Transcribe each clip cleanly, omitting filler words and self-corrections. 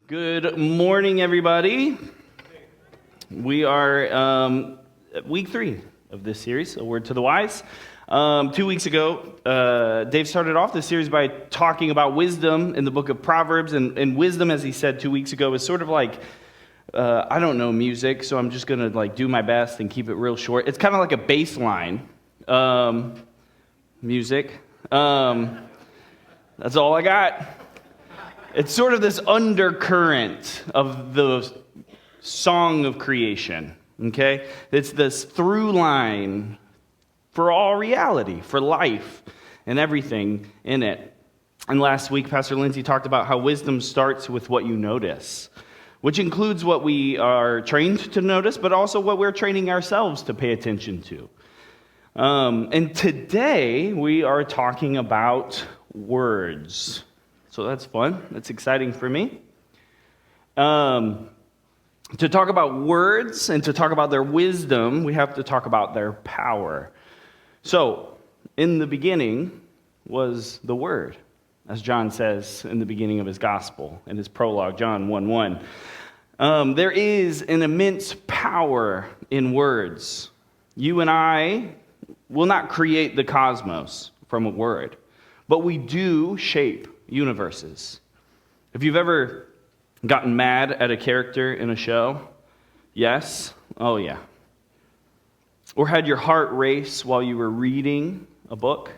Good morning, everybody. We are at week 3 of this series, A Word to the Wise. 2 weeks ago, Dave started off this series by talking about wisdom in the book of Proverbs, and wisdom, as he said 2 weeks ago, is sort of like, I don't know music, so I'm just going to do my best and keep it real short. It's kind of like a bass line music. That's all I got. It's sort of this undercurrent of the song of creation, okay? It's this through line for all reality, for life and everything in it. And last week, Pastor Lindsay talked about how wisdom starts with what you notice, which includes what we are trained to notice, but also what we're training ourselves to pay attention to. And today, we are talking about words. So that's fun. That's exciting for me. To talk about words and to talk about their wisdom, we have to talk about their power. So, in the beginning was the Word, as John says in the beginning of his gospel, in his prologue, John 1:1. There is an immense power in words. You and I will not create the cosmos from a word, but we do shape universes. If you've ever gotten mad at a character in a show, yes? Oh yeah. Or had your heart race while you were reading a book,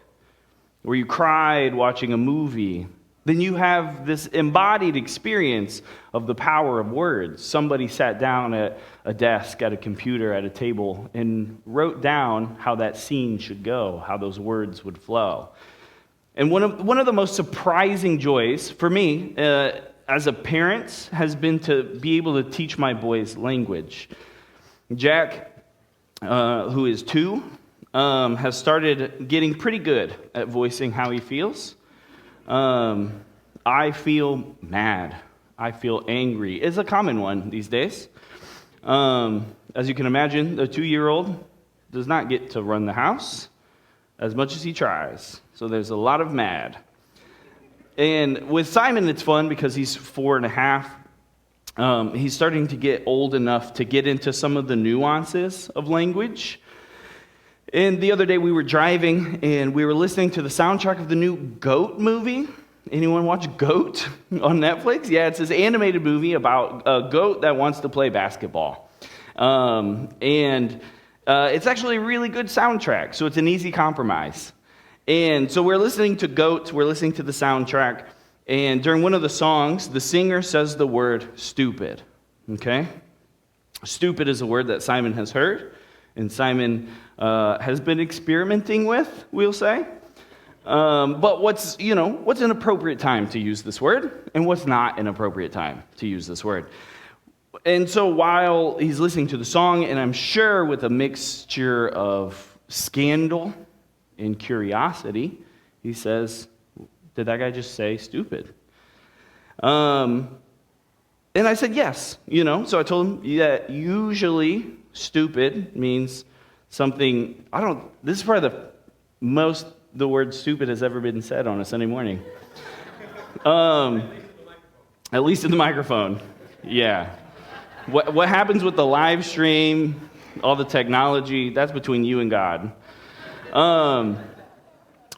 or you cried watching a movie, then you have this embodied experience of the power of words. Somebody sat down at a desk, at a computer, at a table, and wrote down how that scene should go, how those words would flow. And one of the most surprising joys for me as a parent has been to be able to teach my boys language. Jack, who is 2, has started getting pretty good at voicing how he feels. I feel mad. I feel angry. It's a common one these days. As you can imagine, the 2-year-old does not get to run the house as much as he tries. So there's a lot of mad. And with Simon, it's fun because he's 4.5. He's starting to get old enough to get into some of the nuances of language. And the other day we were driving and we were listening to the soundtrack of the new Goat movie. Anyone watch Goat on Netflix? Yeah, it's this animated movie about a goat that wants to play basketball. It's actually a really good soundtrack, so it's an easy compromise. And so we're listening to Goat, we're listening to the soundtrack, and during one of the songs, the singer says the word stupid, okay? Stupid is a word that Simon has heard, and Simon has been experimenting with, we'll say. But what's an appropriate time to use this word, and what's not an appropriate time to use this word? And so while he's listening to the song, and I'm sure with a mixture of scandal and curiosity, he says, "Did that guy just say stupid?" And I said, yes, So I told him that usually stupid means something, this is probably the most the word stupid has ever been said on a Sunday morning. At least in the microphone. Yeah. What happens with the live stream, all the technology, that's between you and God.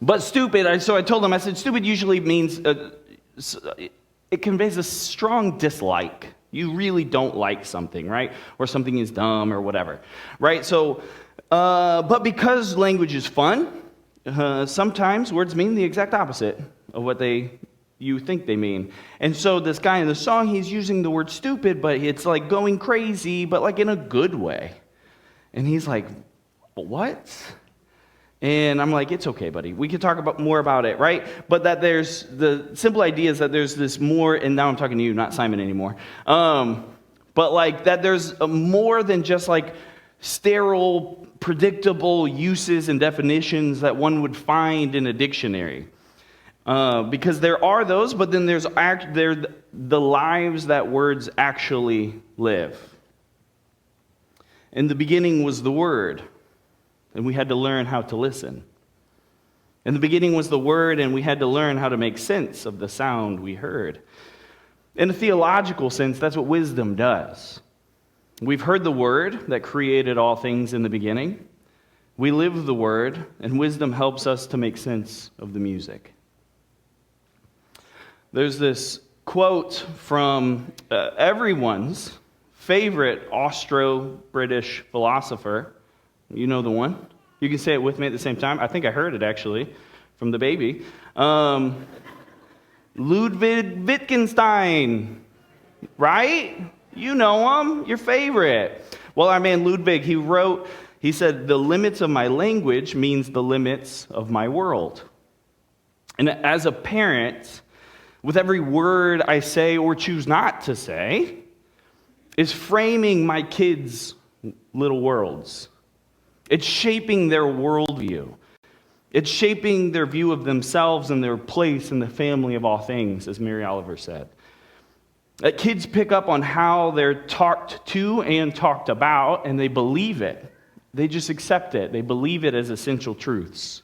But stupid, so I told him, I said, stupid usually means, it conveys a strong dislike. You really don't like something, right? Or something is dumb or whatever, right? So, but because language is fun, sometimes words mean the exact opposite of what you think they mean. And so this guy in the song, he's using the word stupid, but it's like going crazy, but like in a good way. And he's like, what? And I'm like, it's okay, buddy. We can talk more about it, right? But that there's the simple idea is that there's this more, and now I'm talking to you, not Simon anymore. But like that there's more than just like sterile, predictable uses and definitions that one would find in a dictionary. Because there are those, but then there's the lives that words actually live. In the beginning was the Word, and we had to learn how to listen. In the beginning was the Word, and we had to learn how to make sense of the sound we heard. In a theological sense, that's what wisdom does. We've heard the word that created all things in the beginning. We live the word, and wisdom helps us to make sense of the music. There's this quote from everyone's favorite Austro-British philosopher. You know the one? You can say it with me at the same time. I think I heard it, actually, from the baby. Ludwig Wittgenstein, right? You know him, your favorite. Well, our man Ludwig, he said, the limits of my language means the limits of my world. And as a parent, with every word I say or choose not to say, is framing my kids' little worlds. It's shaping their worldview. It's shaping their view of themselves and their place in the family of all things, as Mary Oliver said. That kids pick up on how they're talked to and talked about, and they believe it. They just accept it. They believe it as essential truths.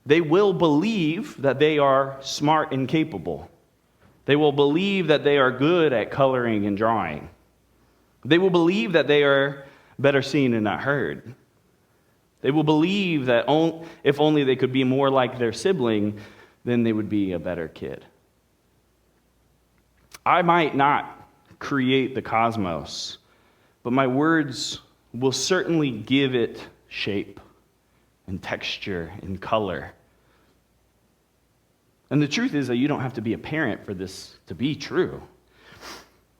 They will believe that they are smart and capable. They will believe that they are good at coloring and drawing. They will believe that they are better seen and not heard. They will believe that if only they could be more like their sibling, then they would be a better kid. I might not create the cosmos, but my words will certainly give it shape and texture and color. And the truth is that you don't have to be a parent for this to be true.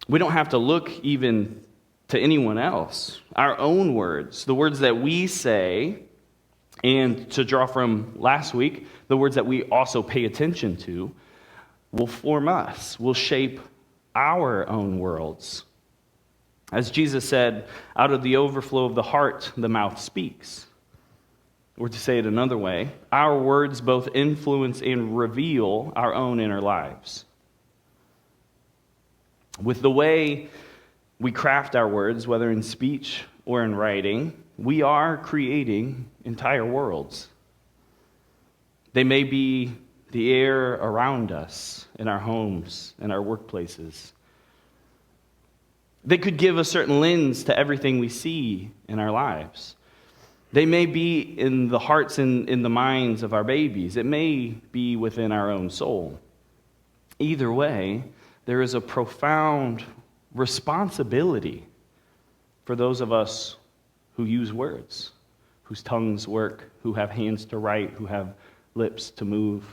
We don't have to look even to anyone else. Our own words, the words that we say, and to draw from last week, the words that we also pay attention to, will form us, will shape our own worlds. As Jesus said, out of the overflow of the heart, the mouth speaks. Or to say it another way, our words both influence and reveal our own inner lives. With the way we craft our words, whether in speech or in writing, we are creating entire worlds. They may be the air around us, in our homes, in our workplaces. They could give a certain lens to everything we see in our lives. They may be in the hearts and in the minds of our babies. It may be within our own soul. Either way, there is a profound responsibility for those of us who use words, whose tongues work, who have hands to write, who have lips to move.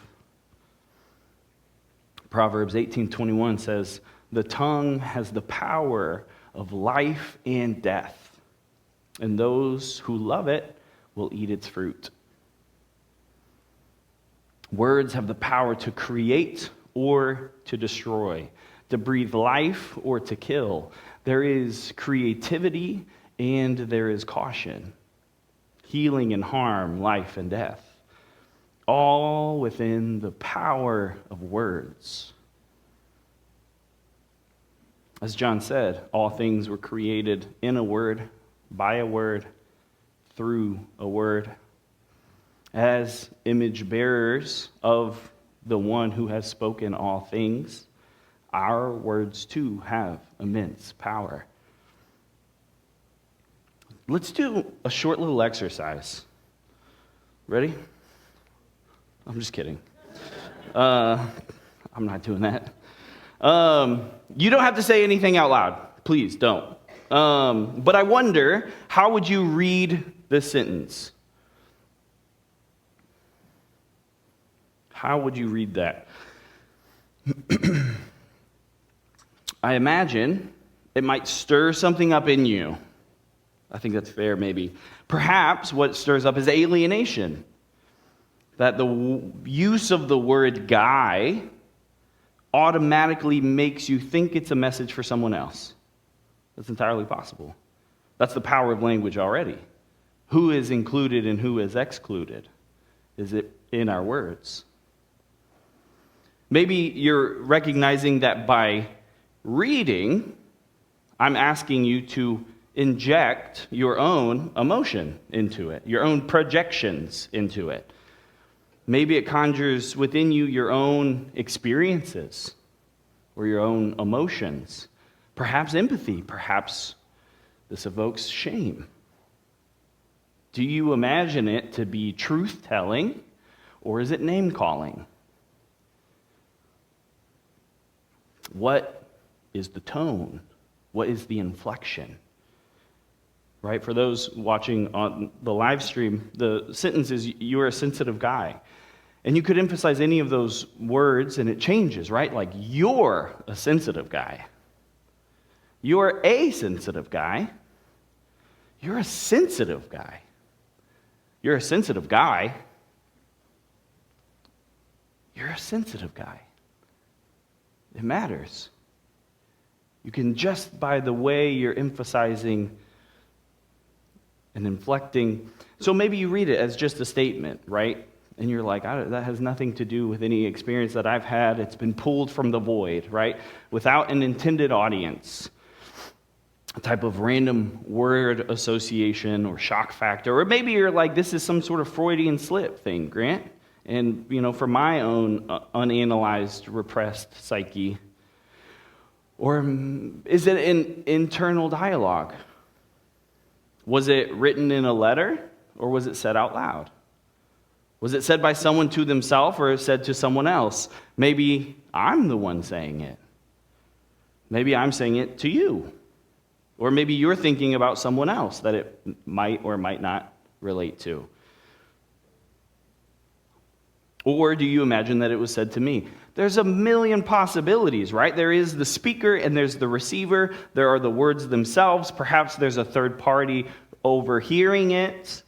Proverbs 18:21 says, "The tongue has the power of life and death, and those who love it will eat its fruit." Words have the power to create or to destroy, to breathe life or to kill. There is creativity and there is caution, healing and harm, life and death, all within the power of words. As John said, all things were created in a word, by a word, through a word. As image bearers of the one who has spoken all things, our words too have immense power. Let's do a short little exercise. Ready? I'm just kidding. I'm not doing that. You don't have to say anything out loud. Please don't. But I wonder, how would you read this sentence? How would you read that? I imagine it might stir something up in you. I think that's fair, maybe. Perhaps what it stirs up is alienation. That the use of the word guy automatically makes you think it's a message for someone else. That's entirely possible. That's the power of language already. Who is included and who is excluded? Is it in our words? Maybe you're recognizing that by reading, I'm asking you to inject your own emotion into it, your own projections into it. Maybe it conjures within you your own experiences, or your own emotions, perhaps empathy, perhaps this evokes shame. Do you imagine it to be truth-telling, or is it name-calling? What is the tone? What is the inflection? Right? For those watching on the live stream, the sentence is, you're a sensitive guy. And you could emphasize any of those words and it changes, right? Like, you're a sensitive guy. You're a sensitive guy. You're a sensitive guy. You're a sensitive guy. You're a sensitive guy. It matters. You can, just by the way you're emphasizing and inflecting. So maybe you read it as just a statement, right? And you're like, that has nothing to do with any experience that I've had. It's been pulled from the void, right? Without an intended audience. A type of random word association or shock factor. Or maybe you're like, this is some sort of Freudian slip thing, Grant. And, for my own unanalyzed, repressed psyche. Or is it an internal dialogue? Was it written in a letter, or was it said out loud? Was it said by someone to themselves, or said to someone else? Maybe I'm the one saying it. Maybe I'm saying it to you. Or maybe you're thinking about someone else that it might or might not relate to. Or do you imagine that it was said to me? There's a million possibilities, right? There is the speaker and there's the receiver. There are the words themselves. Perhaps there's a third party overhearing it.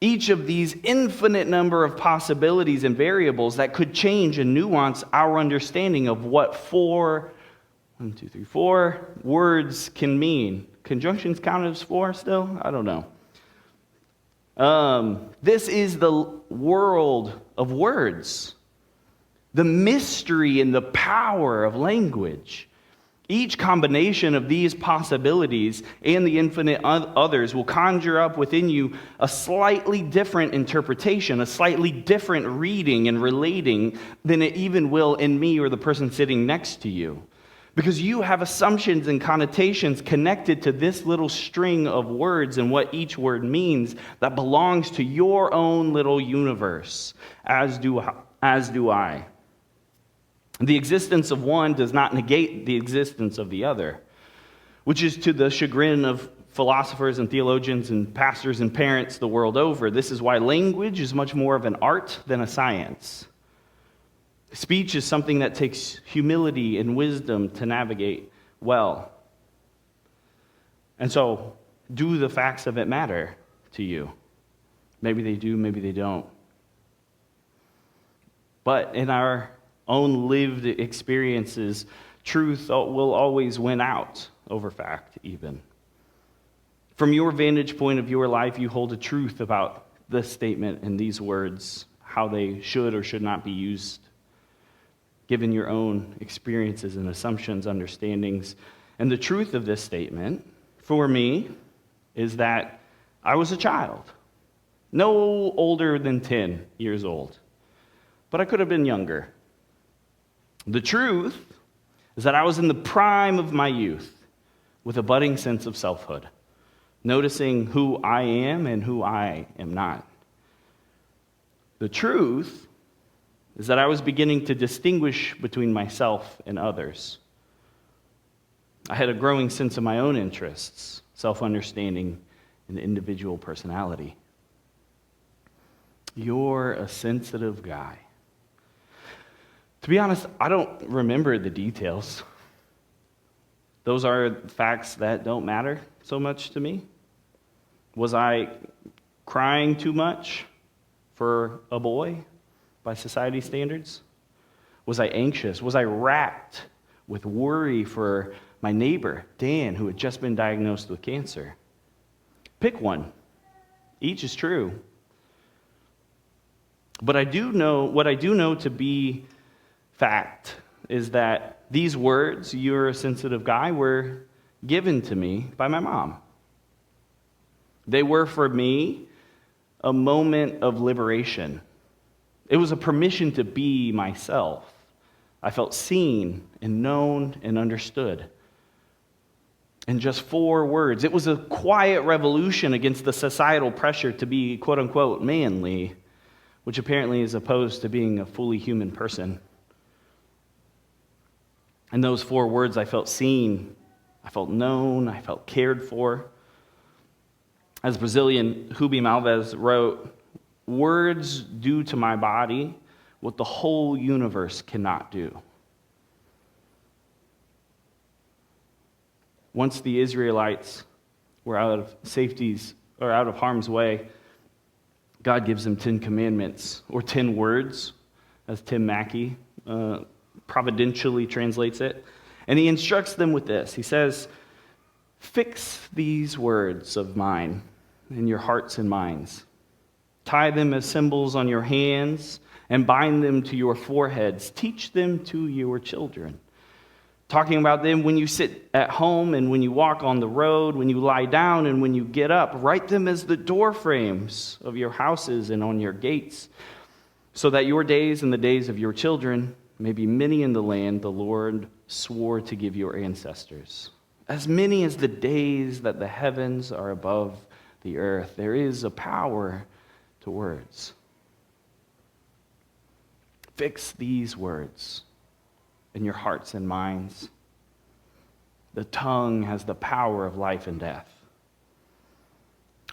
Each of these infinite number of possibilities and variables that could change and nuance our understanding of what 4 words can mean. Conjunctions count as 4 still? I don't know. This is the world of words. The mystery and the power of language. Each combination of these possibilities and the infinite others will conjure up within you a slightly different interpretation, a slightly different reading and relating than it even will in me or the person sitting next to you. Because you have assumptions and connotations connected to this little string of words and what each word means that belongs to your own little universe, as do I. The existence of one does not negate the existence of the other, which is to the chagrin of philosophers and theologians and pastors and parents the world over. This is why language is much more of an art than a science. Speech is something that takes humility and wisdom to navigate well. And so, do the facts of it matter to you? Maybe they do, maybe they don't. But in our own lived experiences, truth will always win out over fact, even. From your vantage point of your life, you hold a truth about this statement and these words, how they should or should not be used, given your own experiences and assumptions, understandings. And the truth of this statement, for me, is that I was a child, no older than 10 years old, but I could have been younger. The truth is that I was in the prime of my youth with a budding sense of selfhood, noticing who I am and who I am not. The truth is that I was beginning to distinguish between myself and others. I had a growing sense of my own interests, self-understanding, and individual personality. You're a sensitive guy. To be honest, I don't remember the details. Those are facts that don't matter so much to me. Was I crying too much for a boy by society standards? Was I anxious? Was I racked with worry for my neighbor, Dan, who had just been diagnosed with cancer? Pick one. Each is true. But what I do know to be fact is that these words, "you're a sensitive guy," were given to me by my mom. They were, for me, a moment of liberation. It was a permission to be myself. I felt seen and known and understood. In just 4 words. It was a quiet revolution against the societal pressure to be, quote unquote, manly, which apparently is opposed to being a fully human person. In those 4 words, I felt seen, I felt known, I felt cared for. As Brazilian Ruby Malves wrote, words do to my body what the whole universe cannot do. Once the Israelites were out of harm's way, God gives them 10 commandments, or 10 words, as Tim Mackey providentially translates it. And he instructs them with this. He says, fix these words of mine in your hearts and minds. Tie them as symbols on your hands and bind them to your foreheads. Teach them to your children. Talking about them when you sit at home and when you walk on the road, when you lie down and when you get up. Write them as the door frames of your houses and on your gates, so that your days and the days of your children may be many in the land the Lord swore to give your ancestors. As many as the days that the heavens are above the earth. There is a power to words. Fix these words in your hearts and minds. The tongue has the power of life and death.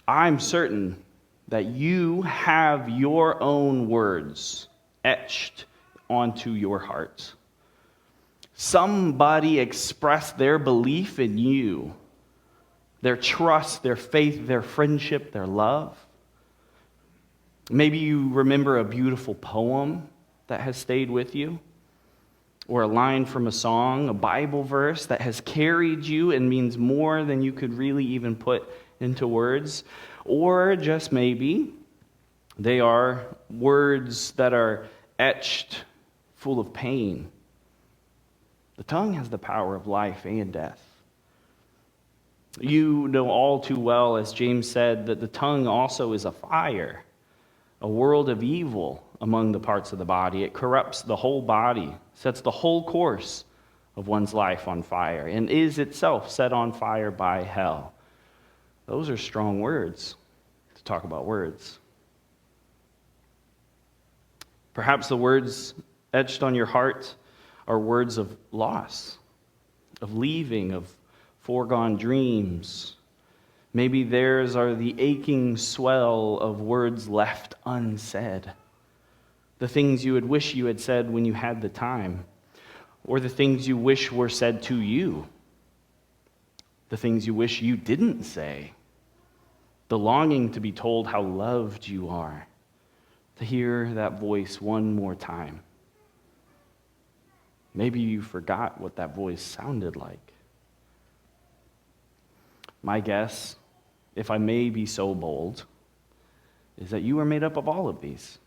I'm certain that you have your own words etched onto your heart. Somebody expressed their belief in you, their trust, their faith, their friendship, their love. Maybe you remember a beautiful poem that has stayed with you, or a line from a song, a Bible verse that has carried you and means more than you could really even put into words. Or just maybe they are words that are etched full of pain. The tongue has the power of life and death. You know all too well, as James said, that the tongue also is a fire, a world of evil among the parts of the body. It corrupts the whole body, sets the whole course of one's life on fire, and is itself set on fire by hell. Those are strong words to talk about words. Perhaps the words etched on your heart are words of loss, of leaving, of foregone dreams. Maybe theirs are the aching swell of words left unsaid. The things you would wish you had said when you had the time, or the things you wish were said to you, the things you wish you didn't say, the longing to be told how loved you are, to hear that voice one more time. Maybe you forgot what that voice sounded like. My guess, if I may be so bold, is that you are made up of all of these.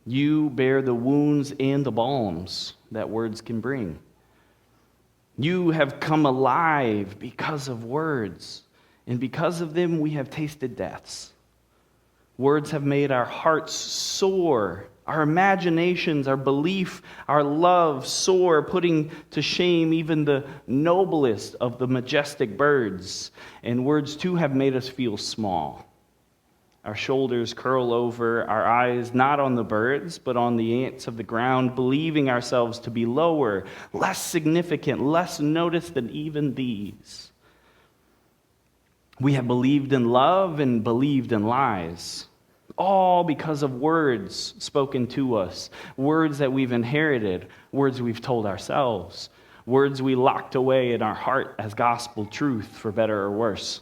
You bear the wounds and the balms that words can bring. You have come alive because of words, and because of them we have tasted deaths. Words have made our hearts soar, our imaginations, our belief, our love soar, putting to shame even the noblest of the majestic birds. And words too have made us feel small. Our shoulders curl over, our eyes not on the birds, but on the ants of the ground, believing ourselves to be lower, less significant, less noticed than even these. We have believed in love and believed in lies, all because of words spoken to us, words that we've inherited, words we've told ourselves, words we locked away in our heart as gospel truth, for better or worse.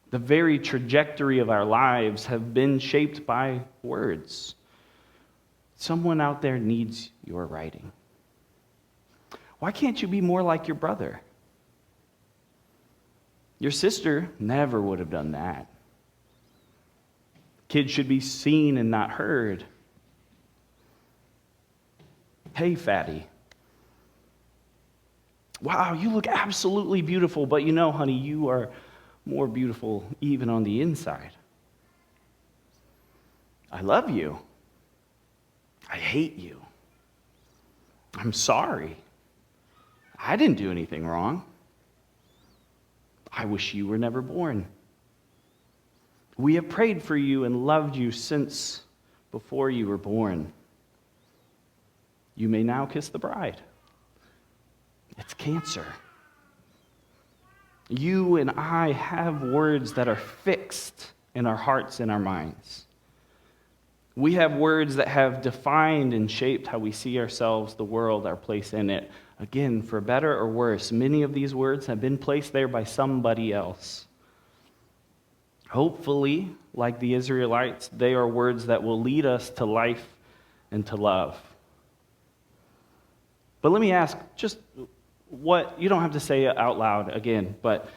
The very trajectory of our lives have been shaped by words. Someone out there needs your writing. Why can't you be more like your brother? Your sister never would have done that. Kids should be seen and not heard. Hey, fatty. Wow, you look absolutely beautiful, but you know, honey, you are more beautiful even on the inside. I love you. I hate you. I'm sorry. I didn't do anything wrong. I wish you were never born. We have prayed for you and loved you since before you were born. You may now kiss the bride. It's cancer. You and I have words that are fixed in our hearts and our minds. We have words that have defined and shaped how we see ourselves, the world, our place in it. Again, for better or worse, many of these words have been placed there by somebody else. Hopefully, like the Israelites, they are words that will lead us to life and to love. But let me ask, just what, you don't have to say it out loud again, but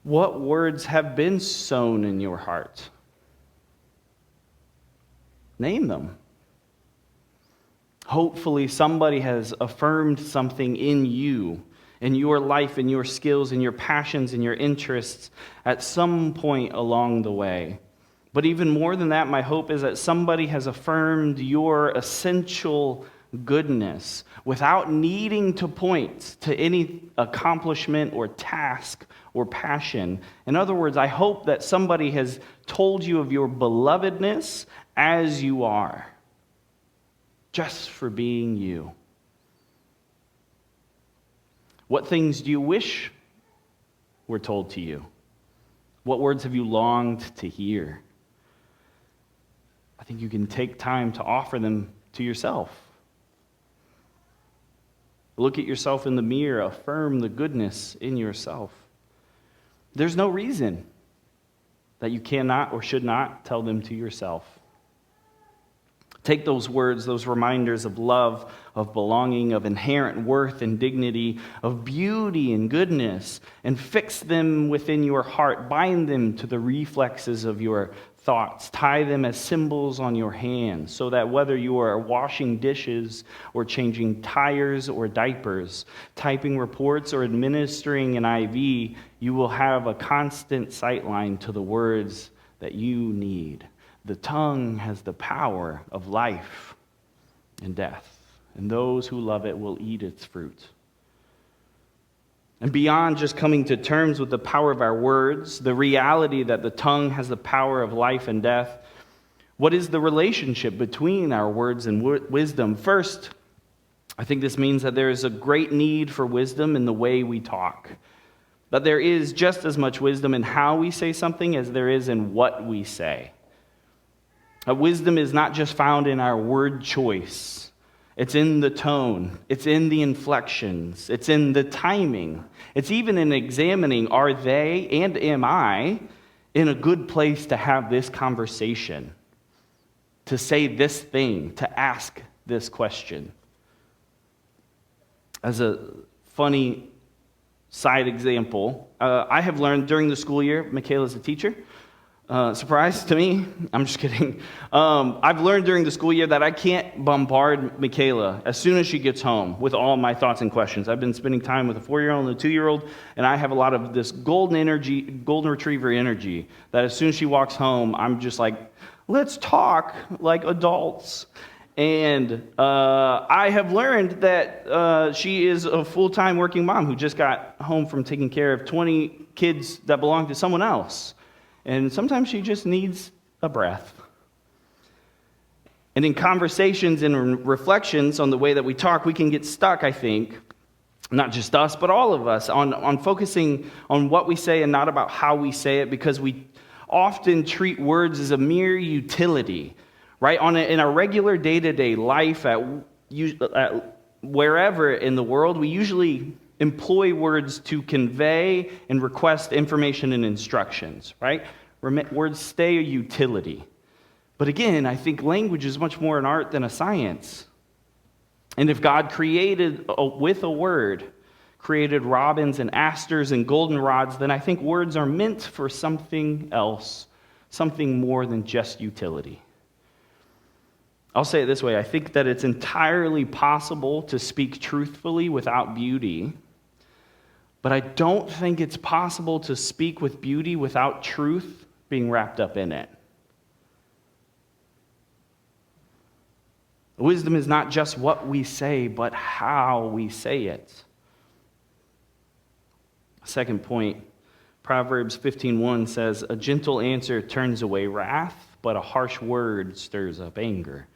what words have been sown in your heart? Name them. Hopefully somebody has affirmed something in you, in your life, in your skills, in your passions, in your interests at some point along the way. But even more than that, my hope is that somebody has affirmed your essential goodness without needing to point to any accomplishment or task or passion. In other words, I hope that somebody has told you of your belovedness as you are, just for being you. What things do you wish were told to you? What words have you longed to hear? I think you can take time to offer them to yourself. Look at yourself in the mirror, affirm the goodness in yourself. There's no reason that you cannot or should not tell them to yourself. Take those words, those reminders of love, of belonging, of inherent worth and dignity, of beauty and goodness, and fix them within your heart. Bind them to the reflexes of your thoughts. Tie them as symbols on your hands, so that whether you are washing dishes or changing tires or diapers, typing reports or administering an IV, you will have a constant sightline to the words that you need. The tongue has the power of life and death, and those who love it will eat its fruit. And beyond just coming to terms with the power of our words, the reality that the tongue has the power of life and death, what is the relationship between our words and wisdom? First, I think this means that there is a great need for wisdom in the way we talk. That there is just as much wisdom in how we say something as there is in what we say. Wisdom is not just found in our word choice. It's in the tone. It's in the inflections. It's in the timing. It's even in examining, are they and am I in a good place to have this conversation, to say this thing, to ask this question? As a funny side example, I have learned during the school year, Michaela's a teacher, surprise to me. I'm just kidding. I've learned during the school year that I can't bombard Michaela as soon as she gets home with all my thoughts and questions. I've been spending time with a 4-year-old and a 2-year-old, and I have a lot of this golden retriever energy that as soon as she walks home, I'm just like, let's talk like adults. And I have learned that she is a full-time working mom who just got home from taking care of 20 kids that belong to someone else. And sometimes she just needs a breath. And in conversations and reflections on the way that we talk, we can get stuck, I think, not just us, but all of us, on focusing on what we say and not about how we say it, because we often treat words as a mere utility, right? In our regular day-to-day life, at wherever in the world, we usually employ words to convey and request information and instructions, right? Words stay a utility. But again, I think language is much more an art than a science. And if God created with a word, created robins and asters and goldenrods, then I think words are meant for something else, something more than just utility. I'll say it this way. I think that it's entirely possible to speak truthfully without beauty. But I don't think it's possible to speak with beauty without truth being wrapped up in it. Wisdom is not just what we say, but how we say it. Second point, Proverbs 15:1 says, "A gentle answer turns away wrath, but a harsh word stirs up anger."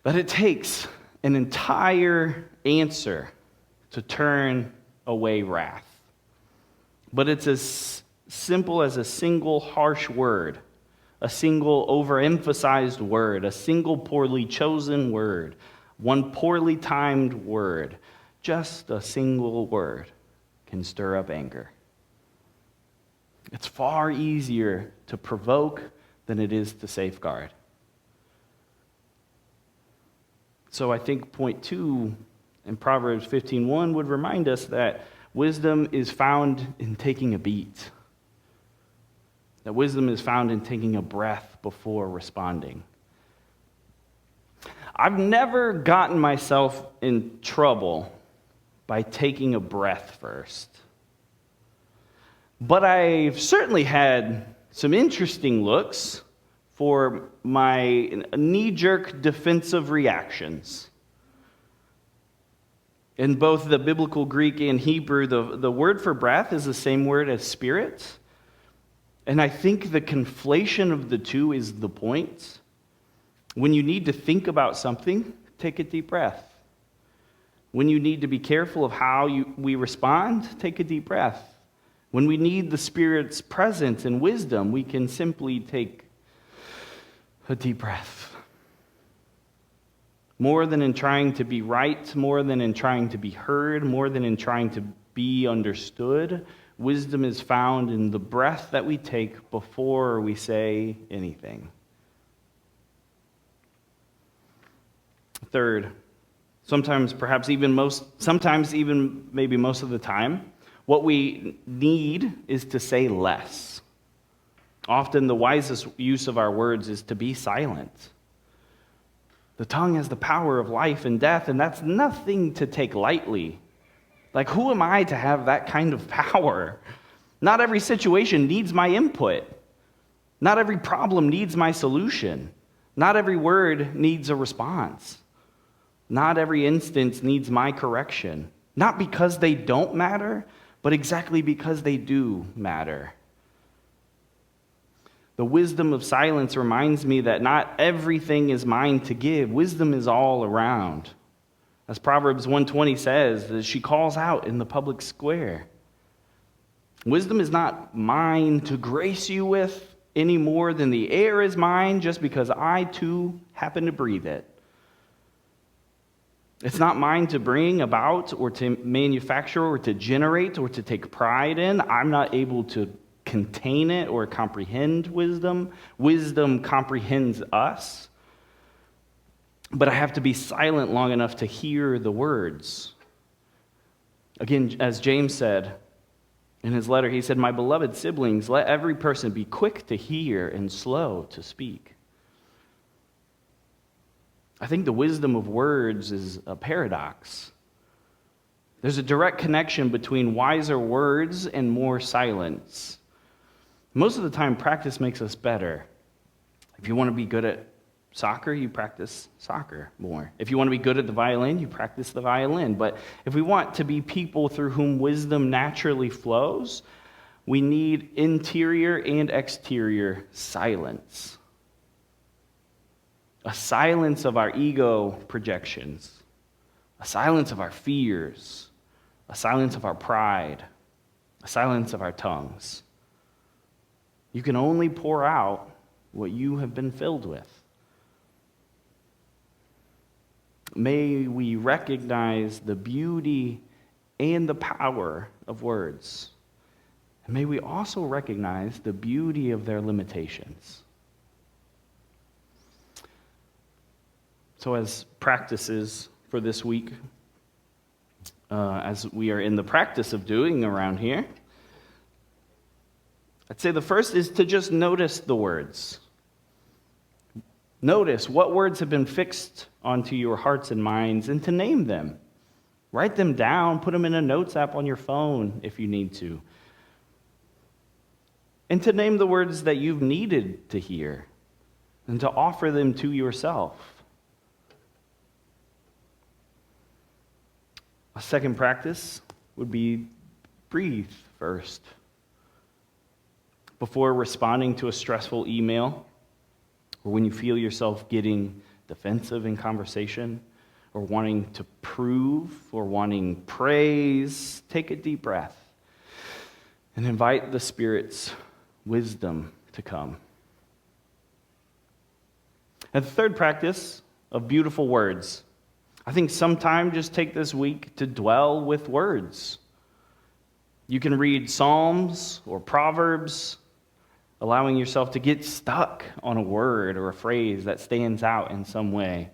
But it takes an entire answer to turn away wrath. But it's as simple as a single harsh word, a single overemphasized word, a single poorly chosen word, one poorly timed word. Just a single word can stir up anger. It's far easier to provoke than it is to safeguard. So I think point 2 in Proverbs 15:1 would remind us that wisdom is found in taking a beat. That wisdom is found in taking a breath before responding. I've never gotten myself in trouble by taking a breath first. But I've certainly had some interesting looks for my knee-jerk defensive reactions. In both the biblical Greek and Hebrew, the word for breath is the same word as spirit. And I think the conflation of the two is the point. When you need to think about something, take a deep breath. When you need to be careful of how we respond, take a deep breath. When we need the Spirit's presence and wisdom, we can simply take a deep breath. More than in trying to be right, more than in trying to be heard, more than in trying to be understood, wisdom is found in the breath that we take before we say anything. Third, sometimes maybe most of the time, what we need is to say less. Often the wisest use of our words is to be silent. The tongue has the power of life and death, and that's nothing to take lightly. Like, who am I to have that kind of power? Not every situation needs my input. Not every problem needs my solution. Not every word needs a response. Not every instance needs my correction. Not because they don't matter, but exactly because they do matter. The wisdom of silence reminds me that not everything is mine to give. Wisdom is all around. As Proverbs 1:20 says, that she calls out in the public square. Wisdom is not mine to grace you with any more than the air is mine just because I too happen to breathe it. It's not mine to bring about or to manufacture or to generate or to take pride in. I'm not able to contain it or comprehend wisdom. Wisdom comprehends us. But I have to be silent long enough to hear the words. Again, as James said in his letter, he said, "My beloved siblings, let every person be quick to hear and slow to speak." I think the wisdom of words is a paradox. There's a direct connection between wiser words and more silence. Most of the time, practice makes us better. If you want to be good at soccer, you practice soccer more. If you want to be good at the violin, you practice the violin. But if we want to be people through whom wisdom naturally flows, we need interior and exterior silence. A silence of our ego projections, a silence of our fears, a silence of our pride, a silence of our tongues. You can only pour out what you have been filled with. May we recognize the beauty and the power of words. And may we also recognize the beauty of their limitations. So as practices for this week, as we are in the practice of doing around here, I'd say the first is to just notice the words. Notice what words have been fixed onto your hearts and minds and to name them. Write them down, put them in a notes app on your phone if you need to. And to name the words that you've needed to hear and to offer them to yourself. A second practice would be breathe first. Before responding to a stressful email, or when you feel yourself getting defensive in conversation, or wanting to prove, or wanting praise, take a deep breath and invite the Spirit's wisdom to come. And the third practice of beautiful words. I think sometime just take this week to dwell with words. You can read Psalms or Proverbs, allowing yourself to get stuck on a word or a phrase that stands out in some way.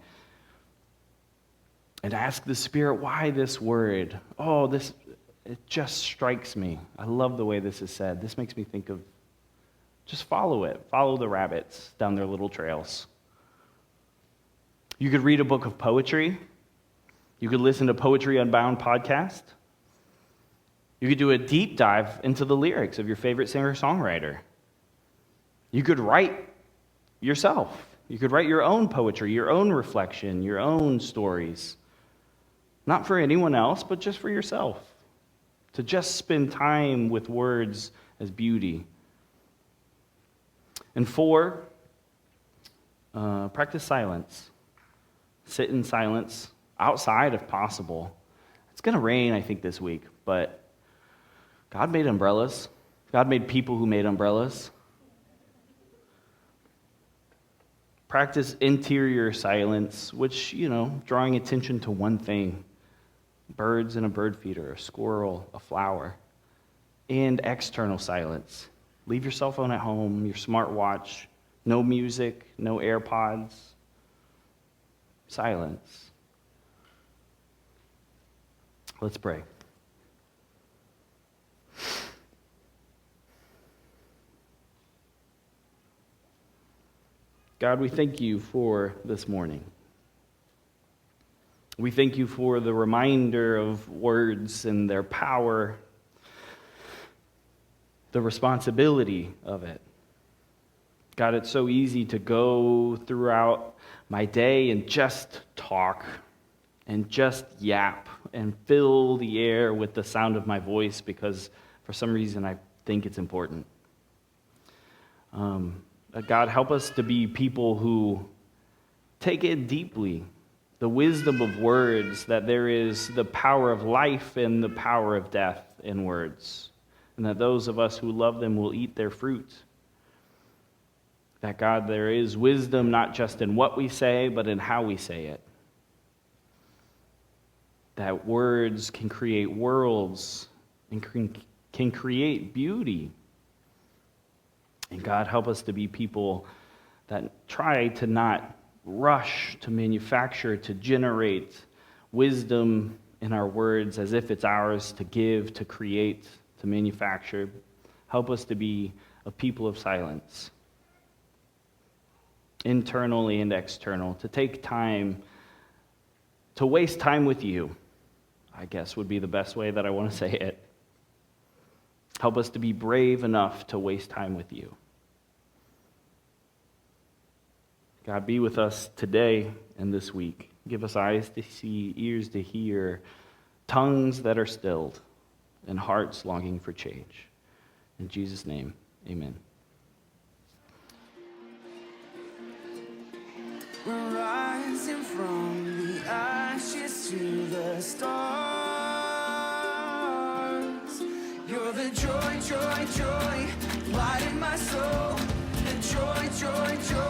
And ask the Spirit, why this word? It just strikes me. I love the way this is said. This makes me think of, just follow it. Follow the rabbits down their little trails. You could read a book of poetry. You could listen to Poetry Unbound podcast. You could do a deep dive into the lyrics of your favorite singer-songwriter. You could write yourself. You could write your own poetry, your own reflection, your own stories. Not for anyone else, but just for yourself. To just spend time with words as beauty. And 4, practice silence. Sit in silence, outside if possible. It's going to rain, I think, this week, but God made umbrellas. God made people who made umbrellas. Practice interior silence, which, drawing attention to one thing. Birds in a bird feeder, a squirrel, a flower. And external silence. Leave your cell phone at home, your smartwatch, no music, no AirPods. Silence. Let's pray. God, we thank you for this morning. We thank you for the reminder of words and their power, the responsibility of it. God, it's so easy to go throughout my day and just talk and just yap and fill the air with the sound of my voice because for some reason I think it's important. God, help us to be people who take it deeply, the wisdom of words, that there is the power of life and the power of death in words, and that those of us who love them will eat their fruit. That, God, there is wisdom not just in what we say, but in how we say it. That words can create worlds and can create beauty. And God, help us to be people that try to not rush to manufacture, to generate wisdom in our words as if it's ours to give, to create, to manufacture. Help us to be a people of silence, internally and external, to take time, to waste time with you, I guess would be the best way that I want to say it. Help us to be brave enough to waste time with you. God, be with us today and this week. Give us eyes to see, ears to hear, tongues that are stilled, and hearts longing for change. In Jesus' name, amen. We're rising from the ashes to the stars. You're the joy, joy, joy, light in my soul. The joy, joy, joy.